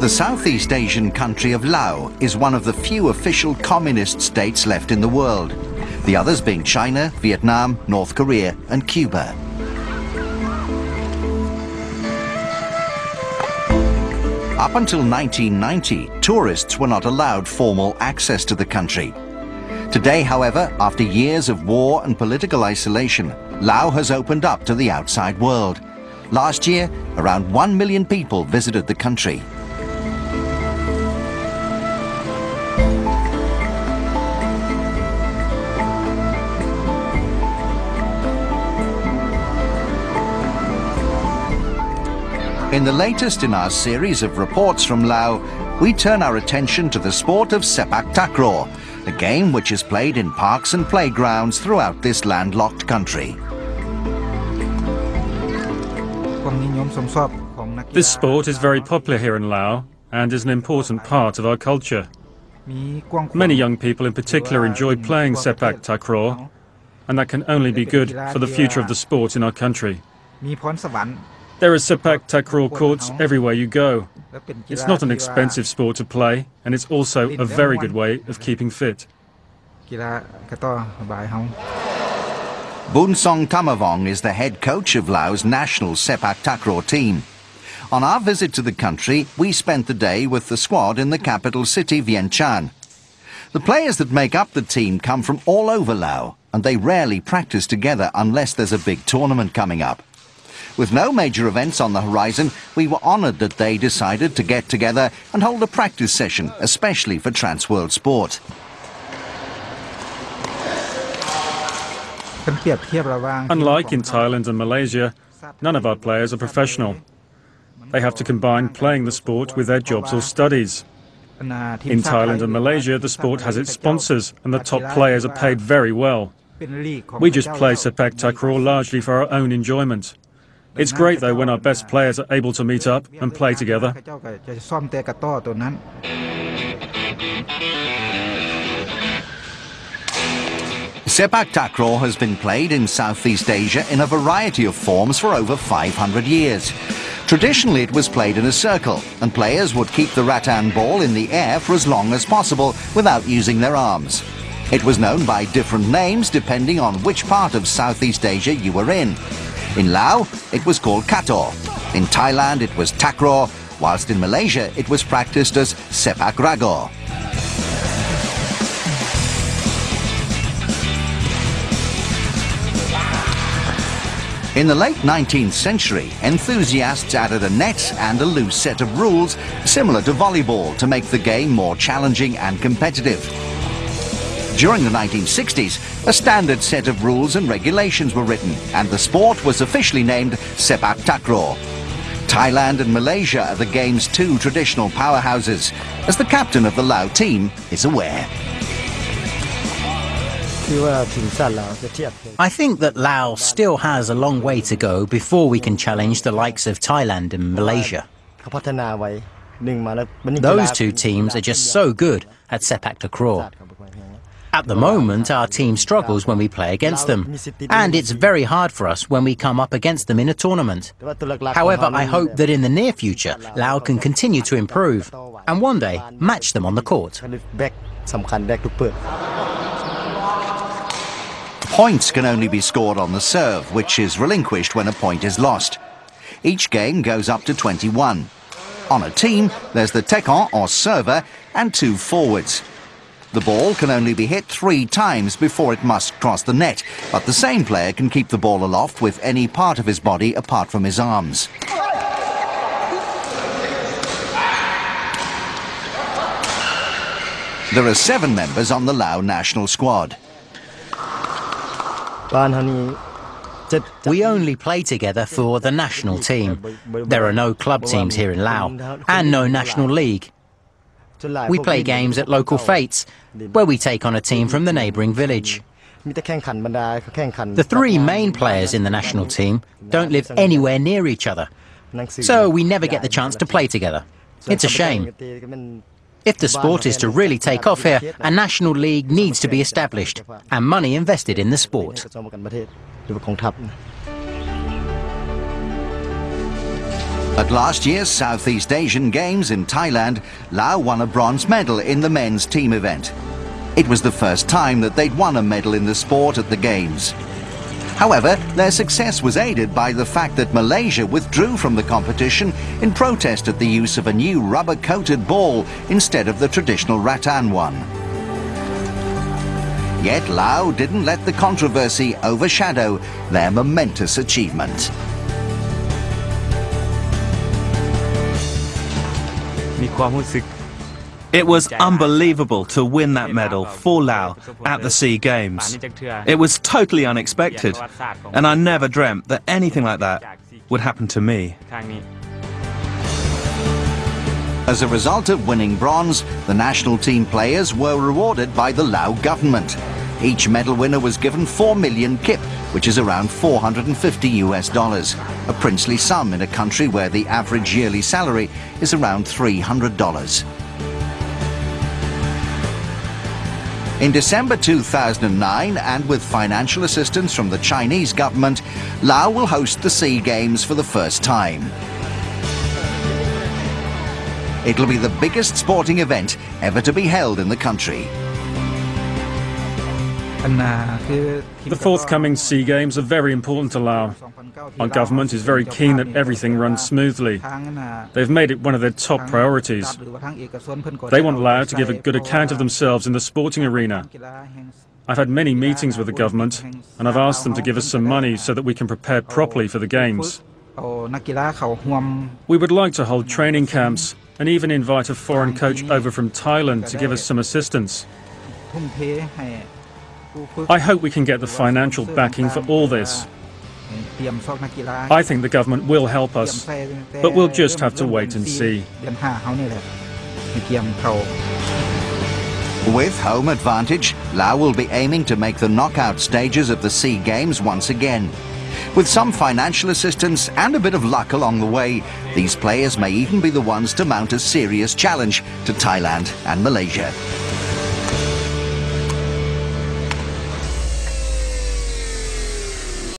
The Southeast Asian country of Laos is one of the few official communist states left in the world, the others being China, Vietnam, North Korea and Cuba. Up until 1990, tourists were not allowed formal access to the country. Today, however, after years of war and political isolation, Laos has opened up to the outside world. Last year, around 1 million people visited the country. In the latest in our series of reports from Laos, we turn our attention to the sport of Sepaktakraw, a game which is played in parks and playgrounds throughout this landlocked country. This sport is very popular here in Laos and is an important part of our culture. Many young people in particular enjoy playing Sepaktakraw, and that can only be good for the future of the sport in our country. There are Sepaktakraw courts everywhere you go. It's not an expensive sport to play, and it's also a very good way of keeping fit. Boonsong Tamavong is the head coach of Laos' national Sepaktakraw team. On our visit to the country, we spent the day with the squad in the capital city, Vientiane. The players that make up the team come from all over Laos, and they rarely practice together unless there's a big tournament coming up. With no major events on the horizon, we were honoured that they decided to get together and hold a practice session, especially for Trans-World Sport. Unlike in Thailand and Malaysia, none of our players are professional. They have to combine playing the sport with their jobs or studies. In Thailand and Malaysia, the sport has its sponsors, and the top players are paid very well. We just play Sepaktakraw largely for our own enjoyment. It's great, though, when our best players are able to meet up and play together. Sepaktakraw has been played in Southeast Asia in a variety of forms for over 500 years. Traditionally, it was played in a circle, and players would keep the rattan ball in the air for as long as possible without using their arms. It was known by different names depending on which part of Southeast Asia you were in. In Laos, it was called Kator. In Thailand, it was Takraw, whilst in Malaysia, it was practiced as Sepaktakraw. In the late 19th century, enthusiasts added a net and a loose set of rules similar to volleyball to make the game more challenging and competitive. During the 1960s, a standard set of rules and regulations were written, and the sport was officially named Sepaktakraw. Thailand and Malaysia are the game's two traditional powerhouses, as the captain of the Laos team is aware. I think that Laos still has a long way to go before we can challenge the likes of Thailand and Malaysia. Those two teams are just so good at Sepaktakraw. At the moment, our team struggles when we play against them, and it's very hard for us when we come up against them in a tournament. However, I hope that in the near future, Laos can continue to improve, and one day match them on the court. Points can only be scored on the serve, which is relinquished when a point is lost. Each game goes up to 21. On a team, there's the tekon or server and two forwards. The ball can only be hit 3 times before it must cross the net, but the same player can keep the ball aloft with any part of his body apart from his arms. There are 7 members on the Laos national squad. We only play together for the national team. There are no club teams here in Laos, and no national league. We play games at local fetes, where we take on a team from the neighbouring village. The 3 main players in the national team don't live anywhere near each other, so we never get the chance to play together. It's a shame. If the sport is to really take off here, a national league needs to be established and money invested in the sport. At last year's Southeast Asian Games in Thailand, Laos won a bronze medal in the men's team event. It was the first time that they'd won a medal in the sport at the Games. However, their success was aided by the fact that Malaysia withdrew from the competition in protest at the use of a new rubber-coated ball instead of the traditional rattan one. Yet Laos didn't let the controversy overshadow their momentous achievement. It was unbelievable to win that medal for Laos at the SEA Games. It was totally unexpected, and I never dreamt that anything like that would happen to me. As a result of winning bronze, the national team players were rewarded by the Laos government. Each medal winner was given 4 million kip, which is around $450, a princely sum in a country where the average yearly salary is around $300. In December 2009, and with financial assistance from the Chinese government, Laos will host the SEA Games for the first time. It'll be the biggest sporting event ever to be held in the country. The forthcoming SEA Games are very important to Laos. Our government is very keen that everything runs smoothly. They've made it one of their top priorities. They want Laos to give a good account of themselves in the sporting arena. I've had many meetings with the government, and I've asked them to give us some money so that we can prepare properly for the Games. We would like to hold training camps and even invite a foreign coach over from Thailand to give us some assistance. I hope we can get the financial backing for all this. I think the government will help us, but we'll just have to wait and see. With home advantage, Laos will be aiming to make the knockout stages of the SEA Games once again. With some financial assistance and a bit of luck along the way, these players may even be the ones to mount a serious challenge to Thailand and Malaysia.